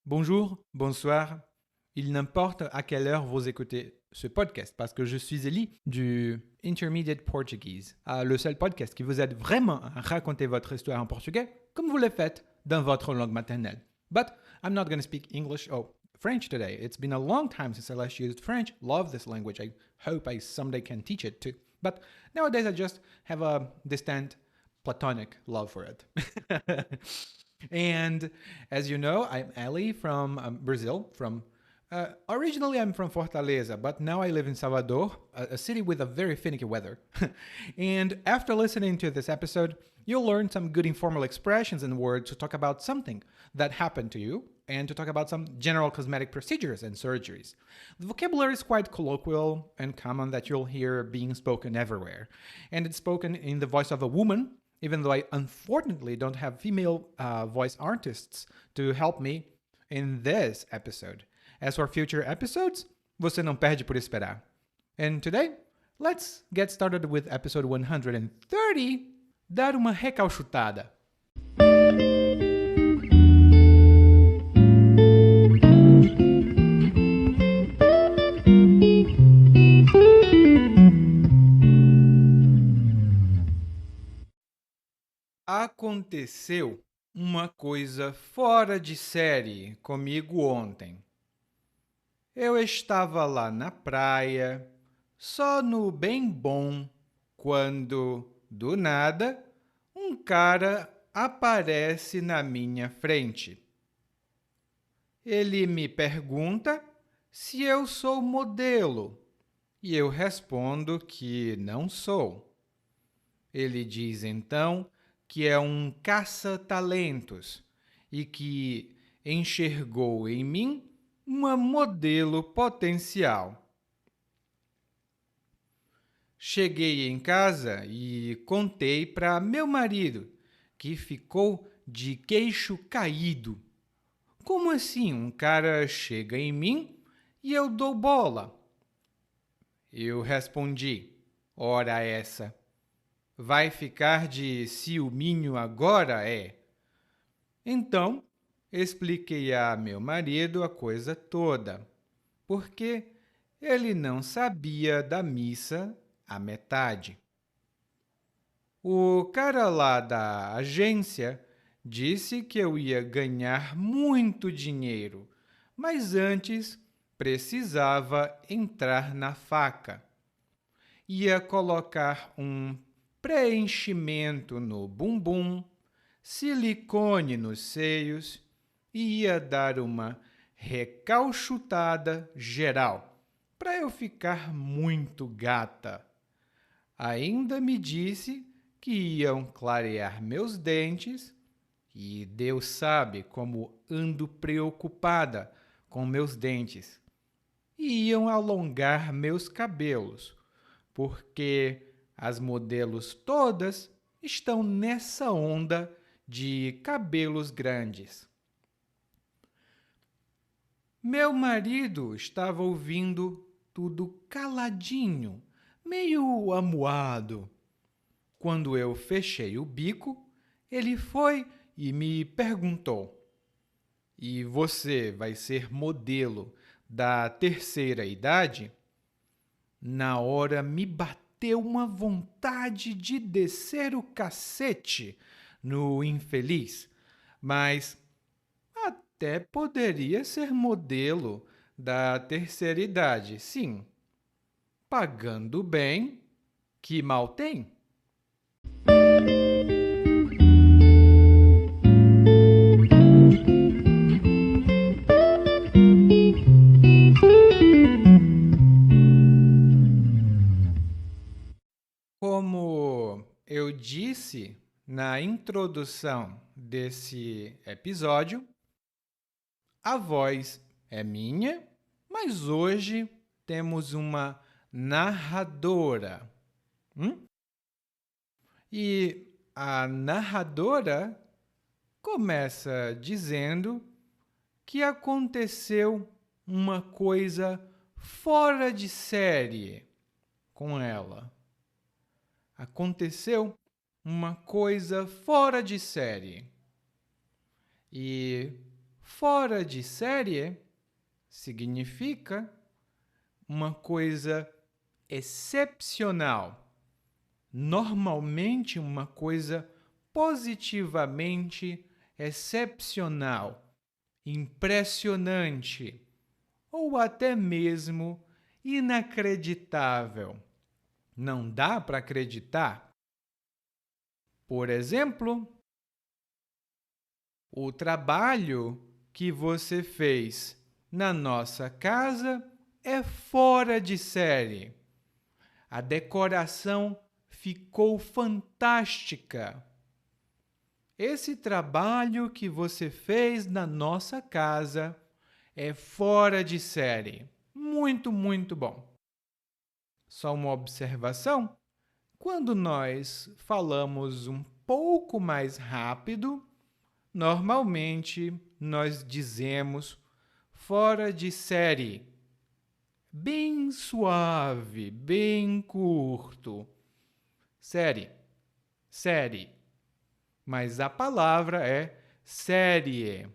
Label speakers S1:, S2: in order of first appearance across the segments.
S1: Bonjour, bonsoir. Il n'importe à quelle heure vous écoutez ce podcast parce que je suis Eli du Intermediate Portuguese, le seul podcast qui vous aide vraiment à raconter votre histoire en portugais comme vous le faites dans votre langue maternelle. But I'm not going to speak English or French today. It's been a long time since I last used French. Love this language. I hope I someday can teach it too. But nowadays I just have a distant platonic love for it. And as you know, I'm Ali from Brazil. Originally, I'm from Fortaleza, but now I live in Salvador, a city with a very finicky weather. And after listening to this episode, you'll learn some good informal expressions and words to talk about something that happened to you and to talk about some general cosmetic procedures and surgeries. The vocabulary is quite colloquial and common that you'll hear being spoken everywhere. And it's spoken in the voice of a woman, even though I unfortunately don't have female voice artists to help me in this episode. As for future episodes, você não perde por esperar. And today, let's get started with episode 130, Dar uma recalchutada. Aconteceu uma coisa fora de série comigo ontem. Eu estava lá na praia, só no bem bom, quando, do nada, um cara aparece na minha frente. Ele me pergunta se eu sou modelo e eu respondo que não sou. Ele diz então que é um caça-talentos e que enxergou em mim uma modelo potencial. Cheguei em casa e contei para meu marido, que ficou de queixo caído. Como assim um cara chega em mim e eu dou bola? Eu respondi, ora essa. Vai ficar de ciúminho agora, é? Então, expliquei a meu marido a coisa toda, porque ele não sabia da missa a metade. O cara lá da agência disse que eu ia ganhar muito dinheiro, mas antes precisava entrar na faca. Ia colocar um preenchimento no bumbum, silicone nos seios e ia dar uma recalchutada geral para eu ficar muito gata. Ainda me disse que iam clarear meus dentes e Deus sabe como ando preocupada com meus dentes. E iam alongar meus cabelos, porque as modelos todas estão nessa onda de cabelos grandes. Meu marido estava ouvindo tudo caladinho, meio amuado. Quando eu fechei o bico, ele foi e me perguntou: E você vai ser modelo da terceira idade? Na hora me bateu uma vontade de descer o cacete no infeliz, mas até poderia ser modelo da terceira idade, sim. Pagando bem, que mal tem? Como eu disse na introdução desse episódio, a voz é minha, mas hoje temos uma narradora. E a narradora começa dizendo que aconteceu uma coisa fora de série com ela. Aconteceu uma coisa fora de série. E Fora de série significa uma coisa excepcional. Normalmente, uma coisa positivamente excepcional, impressionante ou até mesmo inacreditável. Não dá para acreditar? Por exemplo, o trabalho que você fez na nossa casa é fora de série. A decoração ficou fantástica. Esse trabalho que você fez na nossa casa é fora de série. Muito, muito bom. Só uma observação: quando nós falamos um pouco mais rápido, normalmente nós dizemos fora de série. Bem suave, bem curto. Série, série. Mas a palavra é série.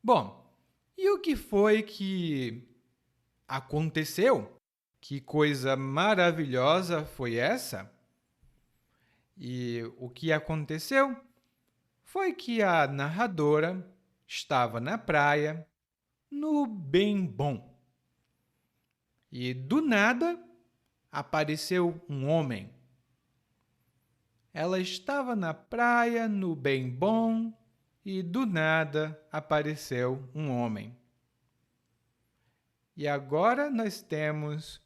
S1: Bom, e o que foi que aconteceu? Que coisa maravilhosa foi essa? E o que aconteceu foi que a narradora estava na praia, no bem bom. E do nada apareceu um homem. Ela estava na praia, no bem bom, e do nada apareceu um homem. E agora nós temos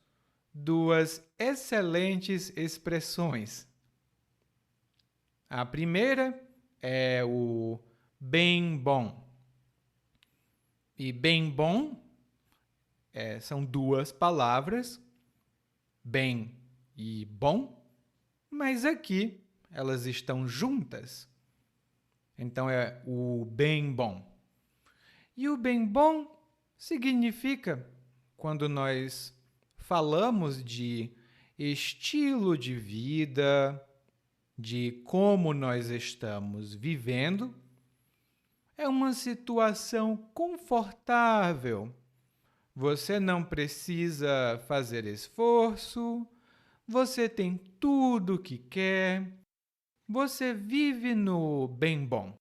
S1: duas excelentes expressões. A primeira é o bem bom. E bem bom são duas palavras, bem e bom, mas aqui elas estão juntas. Então é o bem bom. E o bem bom significa, quando nós falamos de estilo de vida, de como nós estamos vivendo, é uma situação confortável. Você não precisa fazer esforço, você tem tudo o que quer, você vive no bem bom.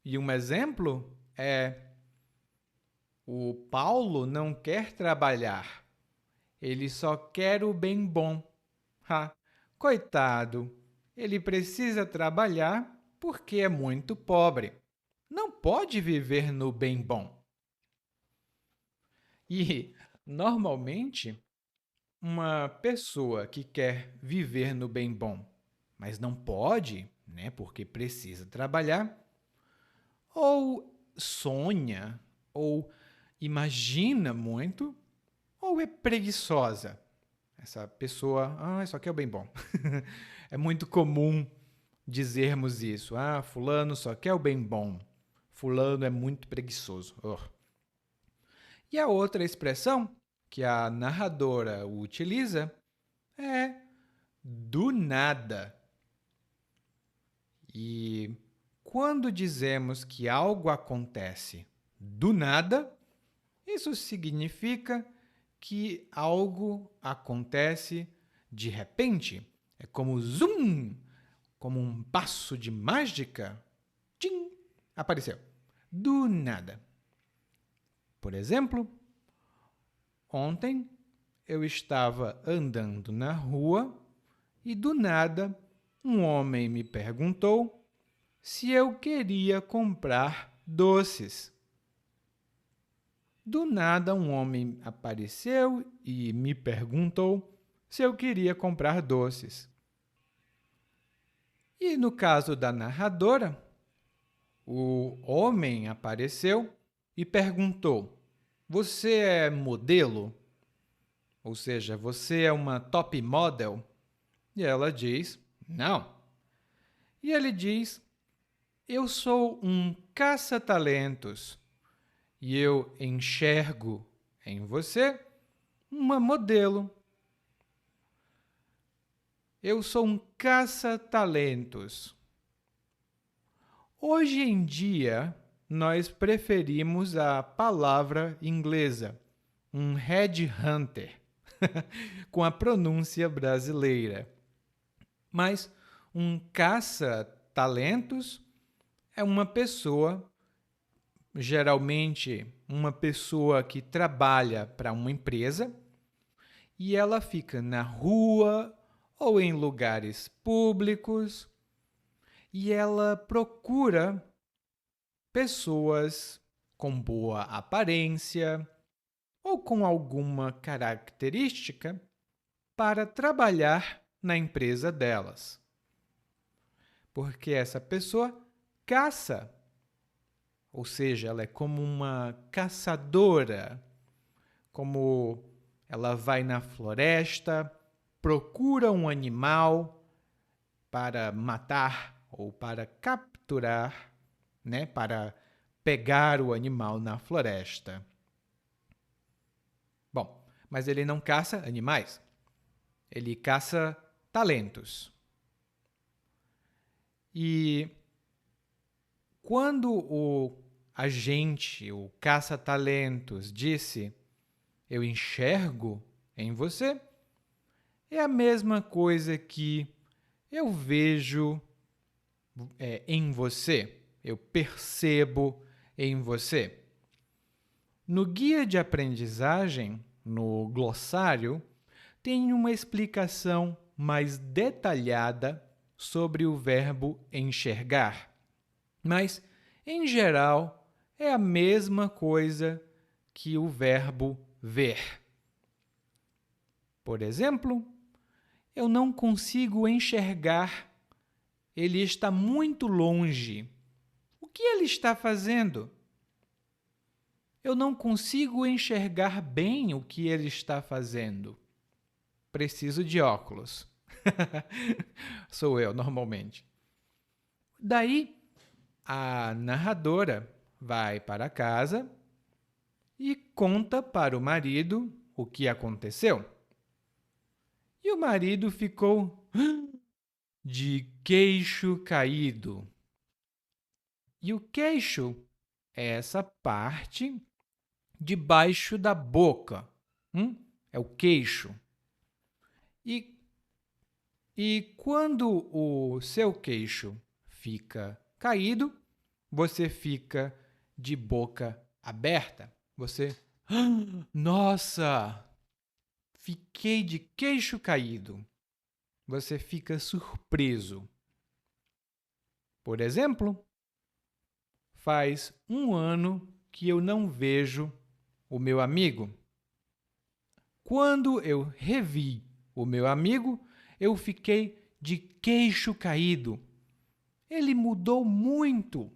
S1: E um exemplo é: o Paulo não quer trabalhar, ele só quer o bem bom. Coitado, ele precisa trabalhar porque é muito pobre. Não pode viver no bem bom. E, normalmente, uma pessoa que quer viver no bem bom, mas não pode, né, porque precisa trabalhar, ou sonha, ou imagina muito, ou é preguiçosa. Essa pessoa, só quer o bem bom. É muito comum dizermos isso. Fulano só quer o bem bom. Fulano é muito preguiçoso. E a outra expressão que a narradora utiliza é do nada. E quando dizemos que algo acontece do nada, isso significa que algo acontece de repente. É como zoom, como um passo de mágica. Tchim! Apareceu. Do nada. Por exemplo, ontem eu estava andando na rua e do nada um homem me perguntou se eu queria comprar doces. Do nada um homem apareceu e me perguntou se eu queria comprar doces. E no caso da narradora, o homem apareceu e perguntou: você é modelo? Ou seja, você é uma top model? E ela diz: não. E ele diz: eu sou um caça-talentos e eu enxergo em você uma modelo. Eu sou um caça-talentos. Hoje em dia, nós preferimos a palavra inglesa, um headhunter, com a pronúncia brasileira. Mas um caça-talentos é uma pessoa, geralmente uma pessoa que trabalha para uma empresa e ela fica na rua ou em lugares públicos e ela procura pessoas com boa aparência ou com alguma característica para trabalhar na empresa delas. Porque essa pessoa caça, ou seja, ela é como uma caçadora, como ela vai na floresta, procura um animal para matar ou para capturar, né, para pegar o animal na floresta. Bom, mas ele não caça animais, ele caça talentos. E quando o agente, o caça-talentos, disse: "Eu enxergo em você", é a mesma coisa que eu vejo em você, eu percebo em você. No guia de aprendizagem, no glossário, tem uma explicação mais detalhada sobre o verbo enxergar. Mas, em geral, é a mesma coisa que o verbo ver. Por exemplo, eu não consigo enxergar. Ele está muito longe. O que ele está fazendo? Eu não consigo enxergar bem o que ele está fazendo. Preciso de óculos. Sou eu, normalmente. Daí, a narradora vai para casa e conta para o marido o que aconteceu. E o marido ficou de queixo caído. E o queixo é essa parte debaixo da boca. É o queixo. E quando o seu queixo fica caído, você fica de boca aberta. Você, nossa, fiquei de queixo caído. Você fica surpreso. Por exemplo, faz 1 ano que eu não vejo o meu amigo. Quando eu revi o meu amigo, eu fiquei de queixo caído. Ele mudou muito.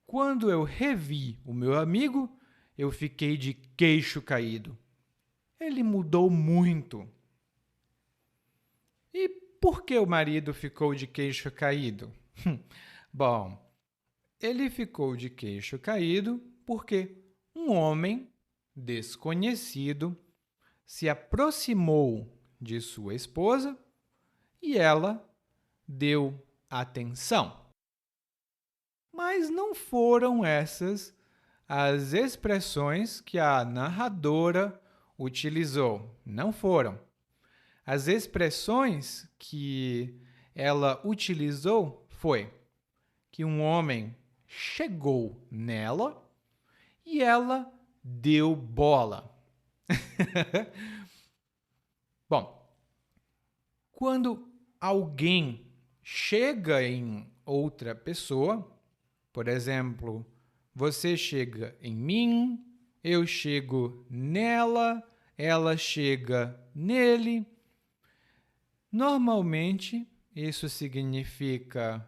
S1: Quando eu revi o meu amigo, eu fiquei de queixo caído. Ele mudou muito. E por que o marido ficou de queixo caído? Bom, ele ficou de queixo caído porque um homem desconhecido se aproximou de sua esposa e ela deu atenção. Mas não foram essas as expressões que a narradora utilizou. Não foram. As expressões que ela utilizou foi que um homem chegou nela e ela deu bola. Bom, quando alguém chega em outra pessoa, por exemplo, você chega em mim, eu chego nela, ela chega nele. Normalmente, isso significa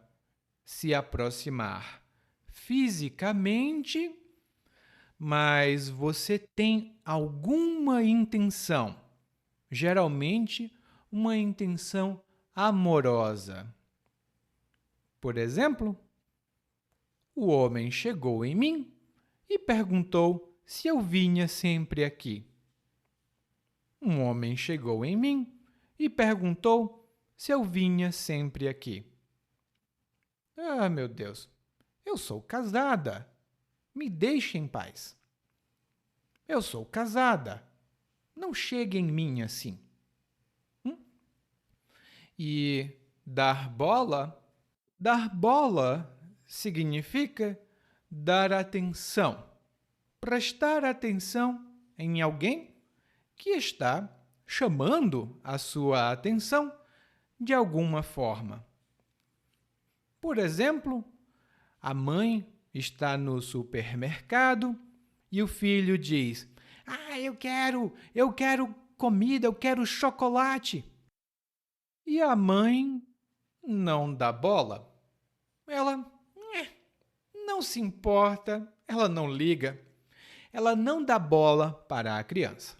S1: se aproximar fisicamente, mas você tem alguma intenção, geralmente uma intenção amorosa. Por exemplo, o homem chegou em mim e perguntou se eu vinha sempre aqui. Um homem chegou em mim e perguntou se eu vinha sempre aqui. Ah, meu Deus, eu sou casada. Me deixe em paz. Eu sou casada. Não chegue em mim assim. E dar bola significa dar atenção, prestar atenção em alguém que está chamando a sua atenção de alguma forma. Por exemplo, a mãe está no supermercado e o filho diz: "Ah, eu quero comida, eu quero chocolate." E a mãe não dá bola. Ela não se importa, ela não liga, ela não dá bola para a criança.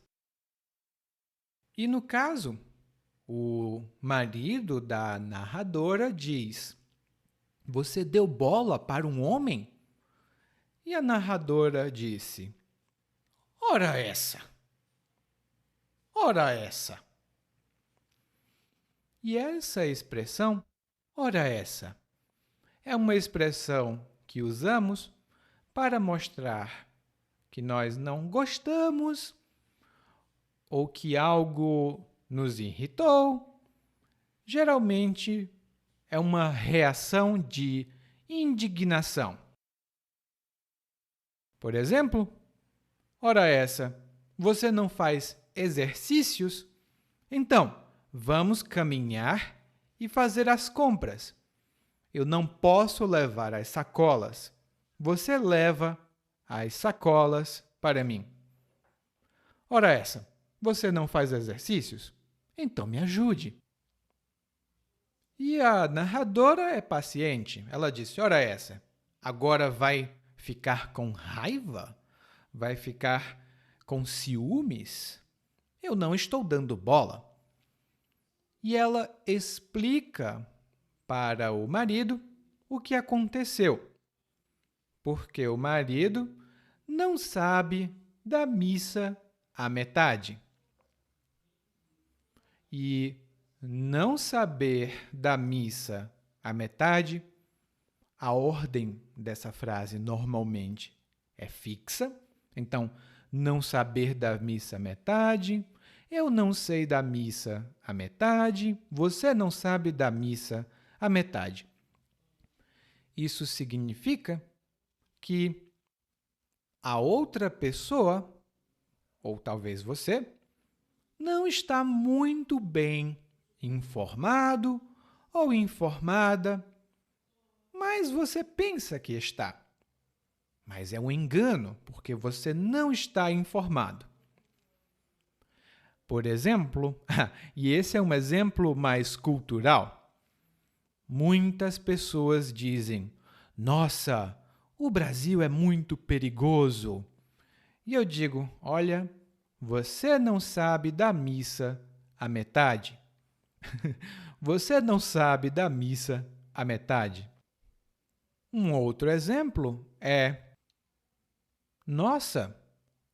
S1: E no caso, o marido da narradora diz: "Você deu bola para um homem?" E a narradora disse: "Ora essa, ora essa." E essa expressão, ora essa, é uma expressão que usamos para mostrar que nós não gostamos ou que algo nos irritou. Geralmente é uma reação de indignação. Por exemplo, ora essa, você não faz exercícios? Então, vamos caminhar e fazer as compras. Eu não posso levar as sacolas. Você leva as sacolas para mim. Ora essa, você não faz exercícios? Então me ajude. E a narradora é paciente. Ela disse: "Ora essa, agora vai ficar com raiva? Vai ficar com ciúmes? Eu não estou dando bola." E ela explica para o marido o que aconteceu, porque o marido não sabe da missa à metade. E não saber da missa à metade, a ordem dessa frase normalmente é fixa. Então, não saber da missa à metade, eu não sei da missa à metade, você não sabe da missa à metade. Isso significa que a outra pessoa, ou talvez você, não está muito bem informado ou informada, mas você pensa que está. Mas é um engano, porque você não está informado. Por exemplo, e esse é um exemplo mais cultural, muitas pessoas dizem: "Nossa, o Brasil é muito perigoso." E eu digo: "Olha, você não sabe da missa à metade." Você não sabe da missa à metade. Um outro exemplo é: "Nossa,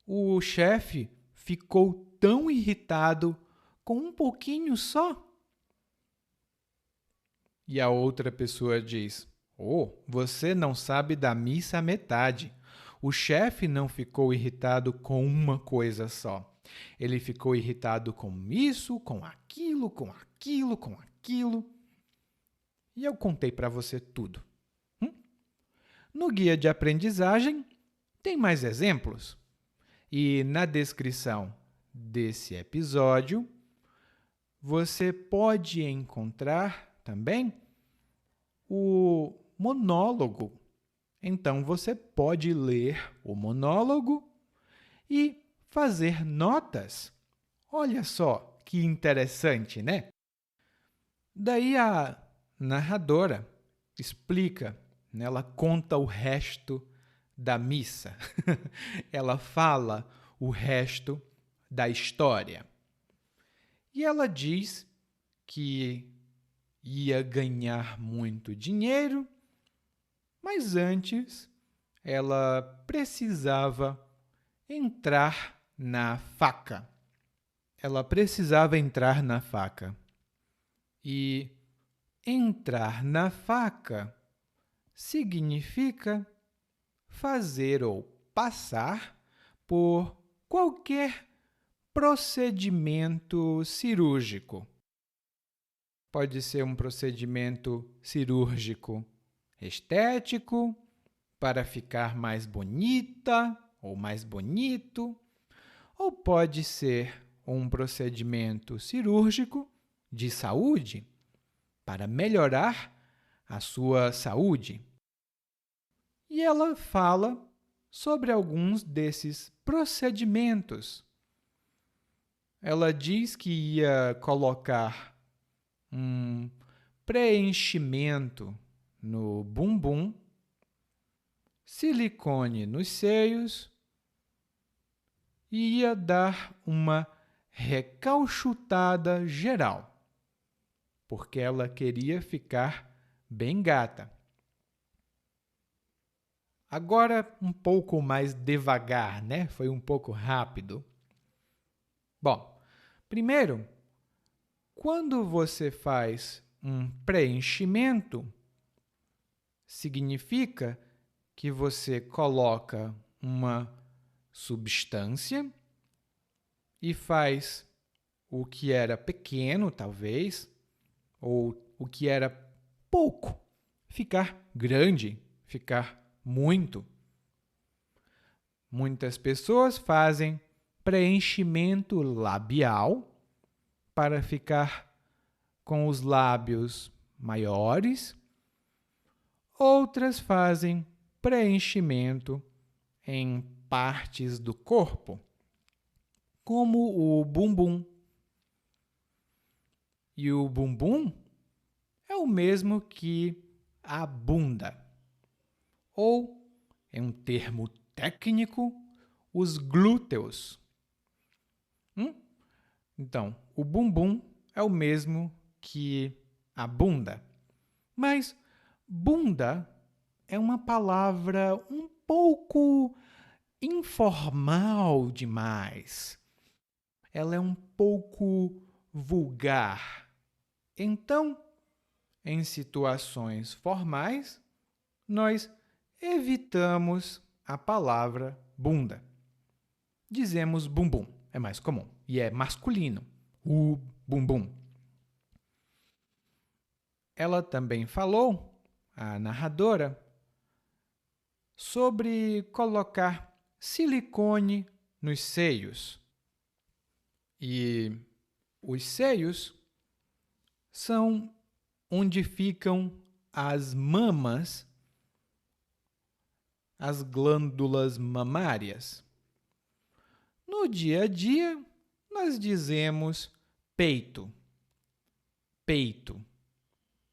S1: o chefe ficou tão irritado com um pouquinho só." E a outra pessoa diz: "Oh, você não sabe da missa à metade. O chefe não ficou irritado com uma coisa só. Ele ficou irritado com isso, com aquilo, com aquilo, com aquilo." E eu contei para você tudo. No guia de aprendizagem tem mais exemplos. E na descrição desse episódio, você pode encontrar também o monólogo. Então, você pode ler o monólogo e fazer notas. Olha só que interessante, né? Daí a narradora explica, né? Ela conta o resto da missa. Ela fala o resto da história. E ela diz que ia ganhar muito dinheiro, mas antes ela precisava entrar na faca. Ela precisava entrar na faca. E entrar na faca significa fazer ou passar por qualquer procedimento cirúrgico. Pode ser um procedimento cirúrgico estético, para ficar mais bonita ou mais bonito, ou pode ser um procedimento cirúrgico de saúde, para melhorar a sua saúde. E ela fala sobre alguns desses procedimentos. Ela diz que ia colocar um preenchimento no bumbum, silicone nos seios e ia dar uma recalchutada geral, porque ela queria ficar bem gata. Agora, um pouco mais devagar, né? Foi um pouco rápido. Bom, primeiro, quando você faz um preenchimento, significa que você coloca uma substância e faz o que era pequeno, talvez, ou o que era pouco, ficar grande, ficar muito. Muitas pessoas fazem preenchimento labial para ficar com os lábios maiores. Outras fazem preenchimento em partes do corpo, como o bumbum. E o bumbum é o mesmo que a bunda, ou, em um termo técnico, os glúteos. Então, o bumbum é o mesmo que a bunda. Mas bunda é uma palavra um pouco informal demais. Ela é um pouco vulgar. Então, em situações formais, nós evitamos a palavra bunda. Dizemos bumbum, é mais comum, e é masculino, o bumbum. Ela também falou, a narradora, sobre colocar silicone nos seios. E os seios são onde ficam as mamas, as glândulas mamárias. No dia a dia, nós dizemos peito, peito.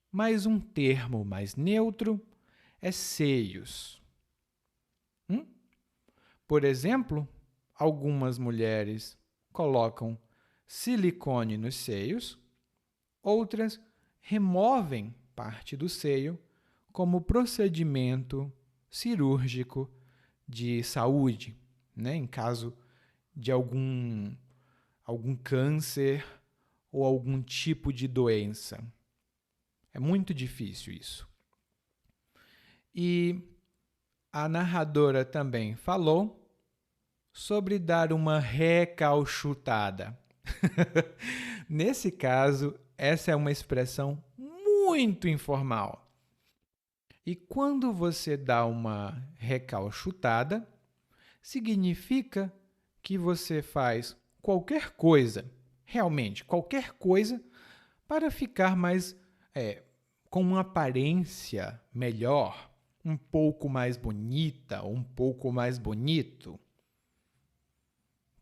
S1: Mas um termo mais neutro é seios. Por exemplo, algumas mulheres colocam silicone nos seios, outras removem parte do seio como procedimento cirúrgico de saúde, né? Em caso de algum câncer ou algum tipo de doença. É muito difícil isso. E a narradora também falou sobre dar uma recalchutada. Nesse caso, essa é uma expressão muito informal. E quando você dá uma recalchutada, significa que você faz qualquer coisa, realmente qualquer coisa, para ficar mais com uma aparência melhor, um pouco mais bonita, um pouco mais bonito.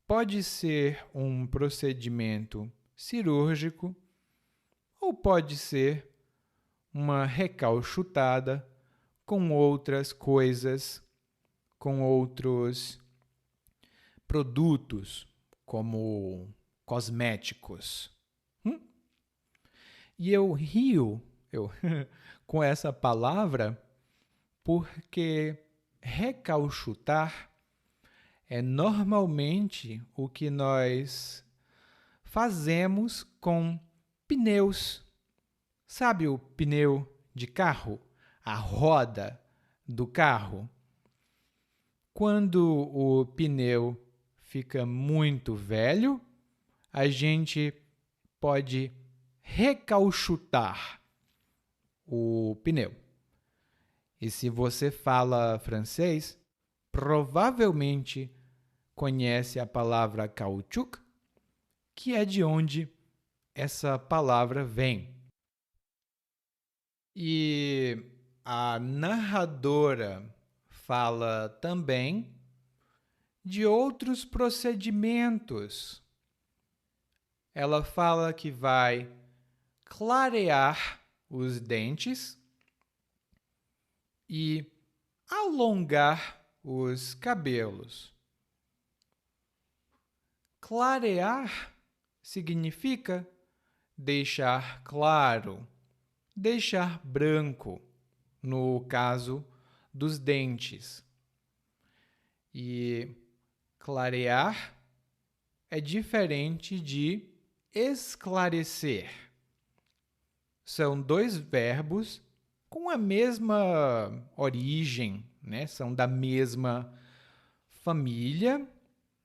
S1: Pode ser um procedimento cirúrgico ou pode ser uma recalchutada com outras coisas, com outros produtos, como cosméticos. E eu rio com essa palavra porque recalchutar é normalmente o que nós fazemos com pneus. Sabe o pneu de carro? a roda do carro. Quando o pneu fica muito velho, a gente pode recauchutar o pneu. E se você fala francês, provavelmente conhece a palavra caoutchouc, que é de onde essa palavra vem. E a narradora fala também de outros procedimentos. Ela fala que vai clarear os dentes e alongar os cabelos. Clarear significa deixar claro, deixar branco, no caso dos dentes. E clarear é diferente de esclarecer. São dois verbos com a mesma origem, né? São da mesma família,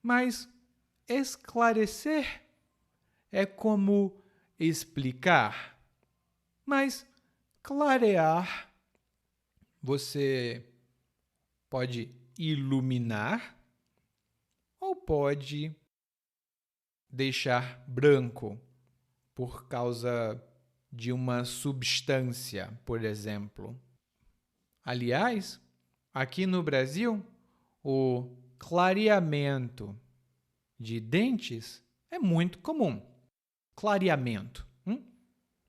S1: mas esclarecer é como explicar. Mas clarear, você pode iluminar ou pode deixar branco por causa de uma substância, por exemplo. Aliás, aqui no Brasil, o clareamento de dentes é muito comum. Clareamento.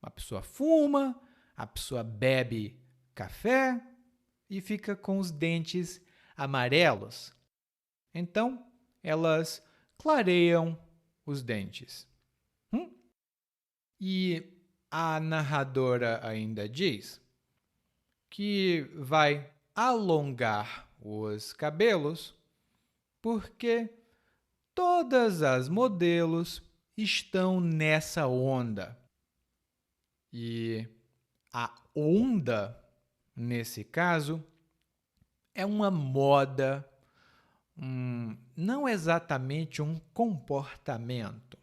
S1: A pessoa fuma, a pessoa bebe café e fica com os dentes amarelos. Então, elas clareiam os dentes. E a narradora ainda diz que vai alongar os cabelos porque todas as modelos estão nessa onda. E a onda, nesse caso, é uma moda, não exatamente um comportamento,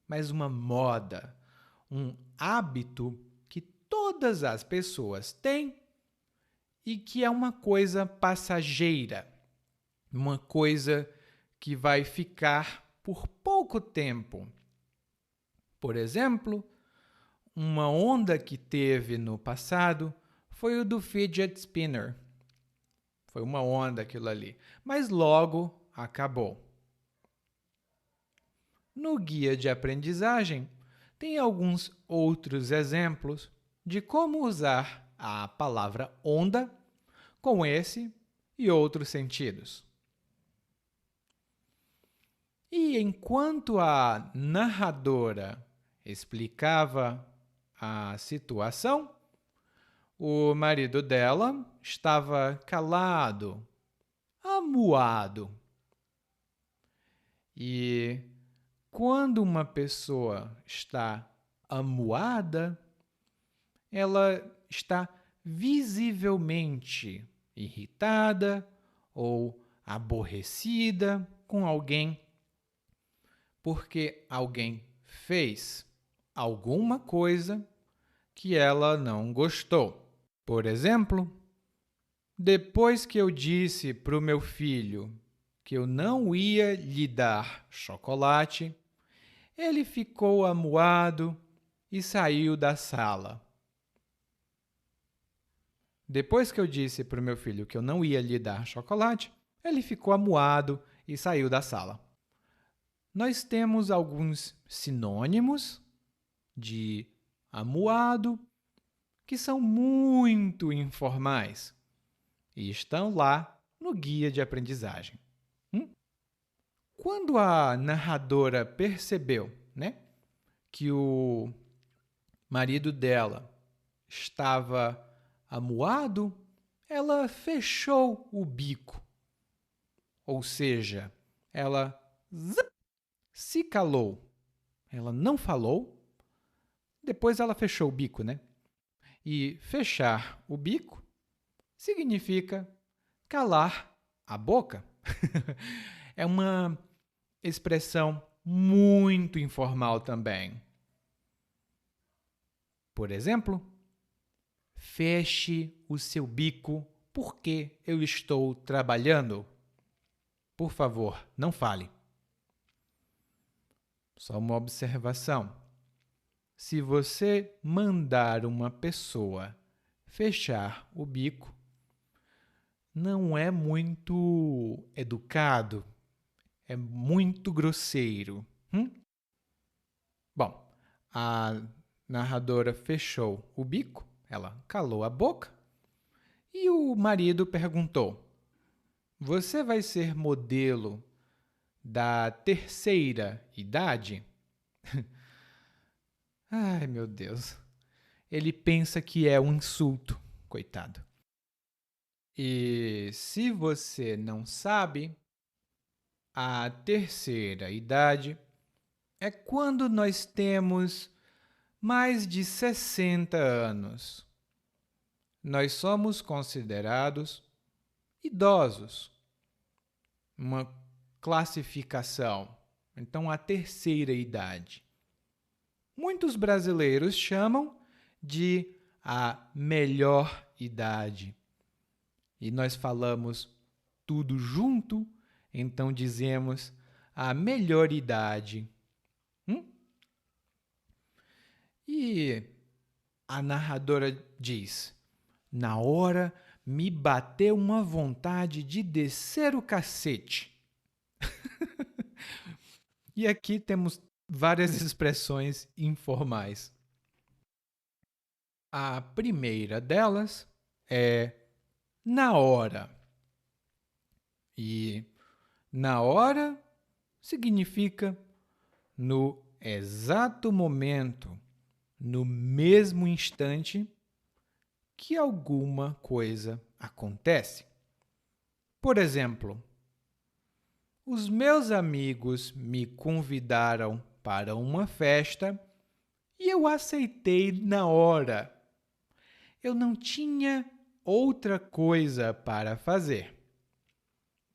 S1: mas uma moda, um hábito que todas as pessoas têm e que é uma coisa passageira, uma coisa que vai ficar por pouco tempo. Por exemplo, uma onda que teve no passado foi o do fidget spinner. Foi uma onda aquilo ali, mas logo acabou. No guia de aprendizagem, tem alguns outros exemplos de como usar a palavra onda com esse e outros sentidos. E enquanto a narradora explicava a situação, o marido dela estava calado, amuado. E quando uma pessoa está amuada, ela está visivelmente irritada ou aborrecida com alguém, porque alguém fez alguma coisa que ela não gostou. Por exemplo, depois que eu disse para o meu filho que eu não ia lhe dar chocolate, ele ficou amuado e saiu da sala. Depois que eu disse para o meu filho que eu não ia lhe dar chocolate, ele ficou amuado e saiu da sala. Nós temos alguns sinônimos de amuado que são muito informais e estão lá no guia de aprendizagem. Quando a narradora percebeu, que o marido dela estava amuado, ela fechou o bico. Ou seja, ela se calou. Ela não falou, depois ela fechou o bico, E fechar o bico significa calar a boca. É uma expressão muito informal também. Por exemplo, feche o seu bico porque eu estou trabalhando. Por favor, não fale. Só uma observação. Se você mandar uma pessoa fechar o bico, não é muito educado, é muito grosseiro. Bom, a narradora fechou o bico, ela calou a boca e o marido perguntou: Você vai ser modelo da terceira idade? Ai, meu Deus. Ele pensa que é um insulto, coitado. E se você não sabe, a terceira idade é quando nós temos mais de 60 anos. Nós somos considerados idosos. Uma classificação. Então, a terceira idade. Muitos brasileiros chamam de a melhor idade. E nós falamos tudo junto, então dizemos a melhor idade. E a narradora diz: Na hora me bateu uma vontade de descer o cacete. E aqui temos várias expressões informais. A primeira delas é na hora. E na hora significa no exato momento, no mesmo instante que alguma coisa acontece. Por exemplo, os meus amigos me convidaram para uma festa e eu aceitei na hora. Eu não tinha outra coisa para fazer.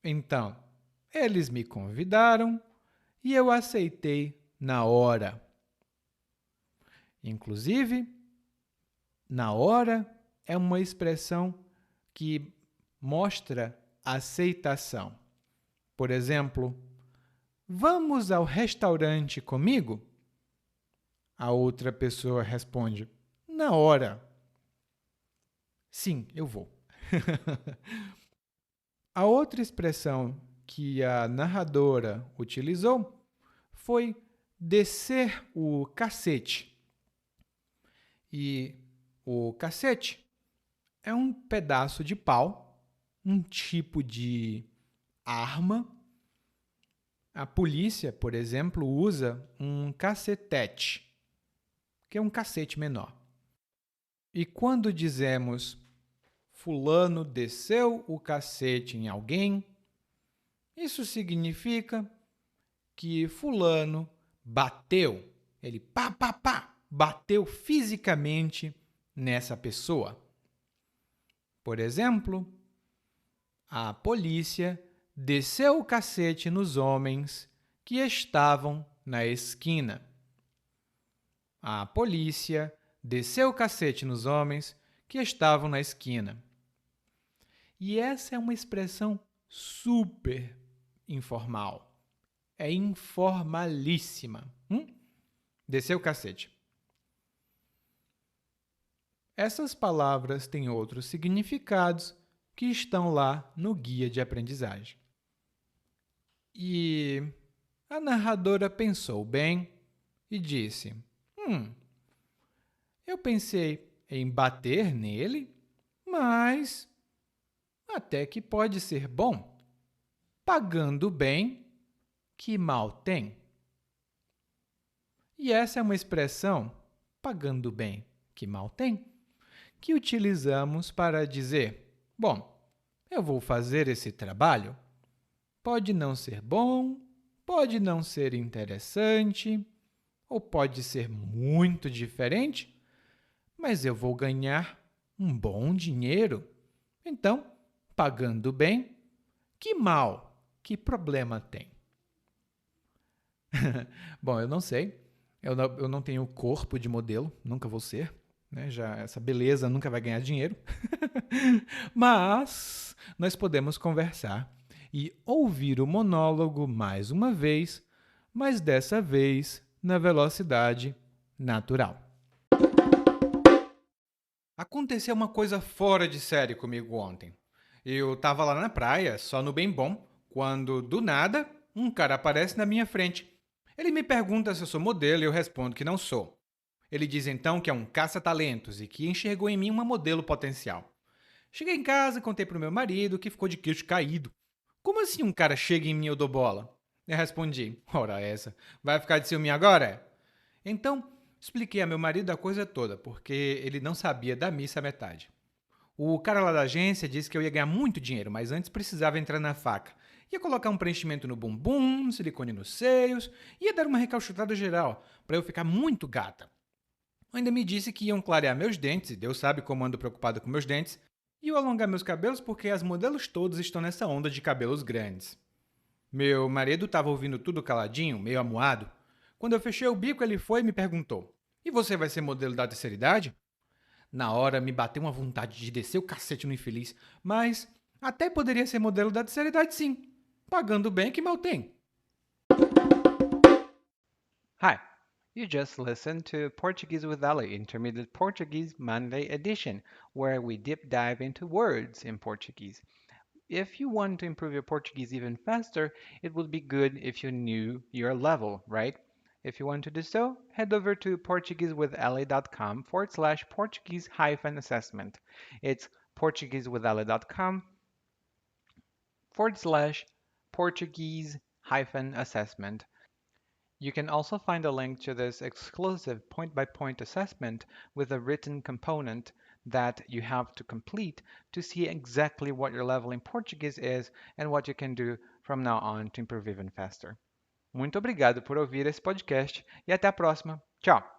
S1: Então, eles me convidaram e eu aceitei na hora. Inclusive, na hora é uma expressão que mostra aceitação. Por exemplo, vamos ao restaurante comigo? A outra pessoa responde, na hora. Sim, eu vou. A outra expressão que a narradora utilizou foi descer o cacete. E o cacete é um pedaço de pau, um tipo de arma. A polícia, por exemplo, usa um cacetete, que é um cacete menor. E quando dizemos fulano desceu o cacete em alguém, isso significa que fulano bateu, ele bateu fisicamente nessa pessoa. Por exemplo, a polícia desceu o cacete nos homens que estavam na esquina. A polícia desceu o cacete nos homens que estavam na esquina. E essa é uma expressão super informal. É informalíssima. Desceu o cacete. Essas palavras têm outros significados que estão lá no guia de aprendizagem. E a narradora pensou bem e disse: eu pensei em bater nele, mas até que pode ser bom. Pagando bem, que mal tem? E essa é uma expressão, pagando bem, que mal tem, que utilizamos para dizer, bom, eu vou fazer esse trabalho. Pode não ser bom, pode não ser interessante, ou pode ser muito diferente, mas eu vou ganhar um bom dinheiro. Então, pagando bem, que mal, que problema tem? Bom, eu não sei. Eu não tenho corpo de modelo, nunca vou ser. Né? Já essa beleza nunca vai ganhar dinheiro. Mas nós podemos conversar e ouvir o monólogo mais uma vez, mas dessa vez na velocidade natural. Aconteceu uma coisa fora de série comigo ontem. Eu tava lá na praia, só no bem bom, quando, do nada, um cara aparece na minha frente. Ele me pergunta se eu sou modelo e eu respondo que não sou. Ele diz então que é um caça-talentos e que enxergou em mim uma modelo potencial. Cheguei em casa e contei pro meu marido, que ficou de queixo caído. Como assim um cara chega em mim e eu dou bola? Eu respondi, ora essa, vai ficar de ciúme agora? Então, expliquei a meu marido a coisa toda, porque ele não sabia da missa à metade. O cara lá da agência disse que eu ia ganhar muito dinheiro, mas antes precisava entrar na faca. Ia colocar um preenchimento no bumbum, silicone nos seios, ia dar uma recalchutada geral, para eu ficar muito gata. Ainda me disse que iam clarear meus dentes, e Deus sabe como ando preocupado com meus dentes, e eu alongar meus cabelos porque as modelos todas estão nessa onda de cabelos grandes. Meu marido estava ouvindo tudo caladinho, meio amuado. Quando eu fechei o bico, ele foi e me perguntou: E você vai ser modelo da terceira idade? Na hora me bateu uma vontade de descer o cacete no infeliz, mas até poderia ser modelo da terceira idade sim. Pagando bem que mal tem.
S2: Hi, you just listened to Portuguese with Ali, Intermediate Portuguese Monday edition, where we deep dive into words in Portuguese. If you want to improve your Portuguese even faster, it would be good if you knew your level, right? If you want to do so, head over to portuguesewithali.com/Portuguese hyphen assessment. It's portuguesewithali.com/Portuguese hyphen assessment. You can also find a link to this exclusive point-by-point assessment with a written component that you have to complete to see exactly what your level in Portuguese is and what you can do from now on to improve even faster. Muito obrigado por ouvir esse podcast e até a próxima. Tchau!